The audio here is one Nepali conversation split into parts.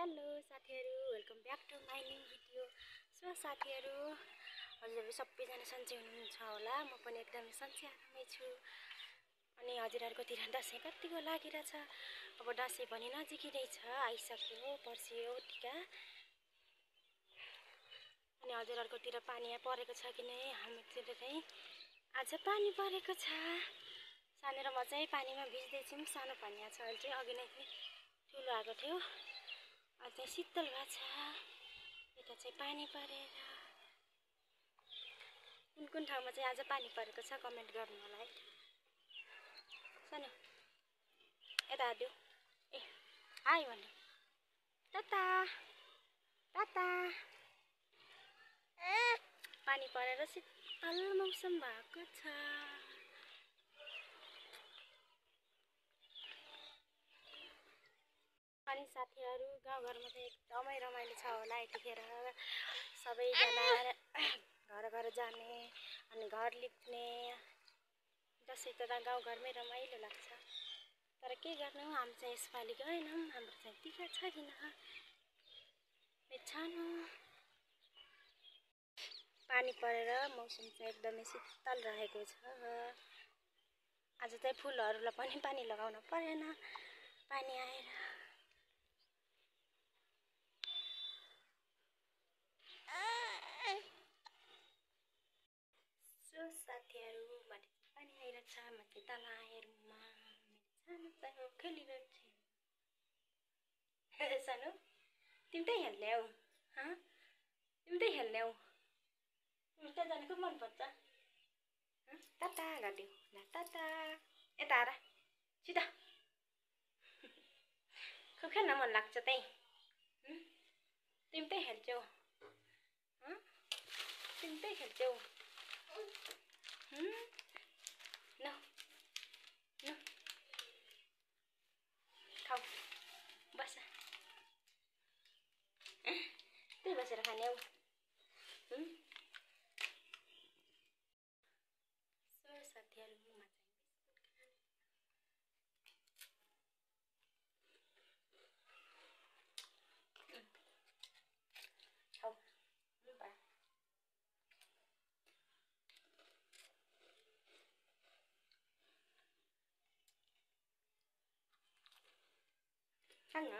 हेलो साथीहरु, welcome back to my new video. So साथीहरु, हजुरहरु सबैजना सन्चै हुनुहुन्छ होला। म पनि एकदमै सन्चै आरामै छु। अनि हजुरहरुकोतिर दशैं कतिको लागिरहेछ? अब दशैं पनि नजिकै नै छ, आइसक्यो, पर्सि हो टिका। अनि हजुरहरुकोतिर पानी परेको छ कि नै? हामीतिर चाहिँ आज पानी परेको छ। सानो र म चाहिँ पानीमा भिज्दै छौं। सानो पानी छ, अहिले चाहिँ अघि नै ठुलो आएको थियो। आज चाहिँ शीतल भएको छ। यता चाहिँ पानी परेर कुन ठाउँमा चाहिँ आज पानी परेको छ कमेन्ट गर्नु होला है। सानो यता आदिउ ए हाय भन्नु। टाटा टाटा। पानी परेर शीतल मौसम भएको छ। अनि साथीहरु, गाउँघरमा चाहिँ एकदमै रमाइलो छ होला यतिखेर। सबैजना घर घर जाने अनि घर लिप्ने। दशैं त गाउँघरमै रमाइलो लाग्छ। तर के गर्नु, हामी चाहिँ यसपालि गएनौं। हाम्रो चाहिँ टिका छैन। छानो पानी परेर मौसम चाहिँ एकदमै शीतल रहेको छ। आज चाहिँ फुलहरूलाई पनि पानी लगाउन परेन, पानी आएर। सो साथीहरु, माथि पानी आइरहेछ। म चाहिँ तल आएँ रुममा। सानो सानो खेलिरहेको छु। सानो तिमी त्यही खेल्ने हौ? तिमी त्यही खेल्ने हौ? तिमी त्यहाँ जानेको मन पर्छ? टाटा गरिदेऊ ल। टाटा। यता आएर सिधा। खुब खेल्न मन लाग्छ त्यही। तिमी त्यही खेल्छौ? तिमी त्यही खेल्छौ? न न खाऊ, बस। त्यही बसेर खाने हौ। सो साथीहरु, म खाऊ बा। खानु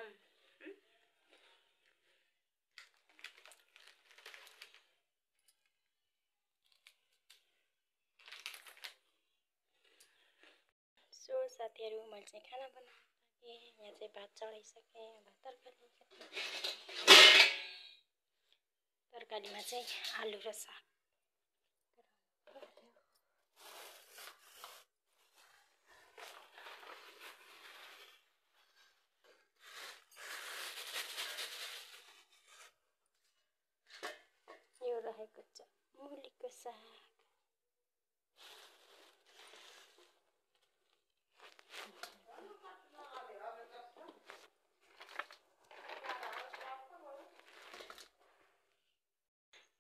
सो साथीहरु, मैले चाहिँ खाना बनाउन थालेँ। यहाँ चाहिँ भात चढाइसकेँ। तरकारीमा चाहिँ आलु र साग। यो रहेको छ मुलीको साग।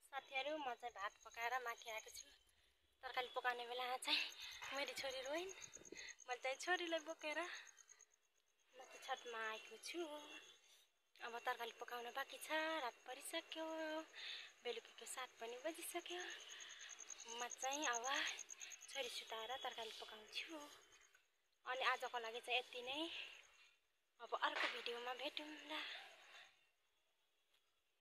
साथीहरु, म चाहिँ भात पकाएर माथि आएको छु। तरकारी पकाउने बेला चाहिँ मेरो छोरी रोइन्। मैले चाहिँ छोरीलाई बोकेर माथि छतमा आएको छु। अब तरकारी पकाउन बाँकी छ। रात परिसक्यो, बेलुकीको 7 पनि बजिसक्यो। म चाहिँ अब छोरी सुताएर तरकारी पकाउँछु। अनि आजको लागि चाहिँ यति नै। अब अर्को भिडियोमा भेटौँ ल।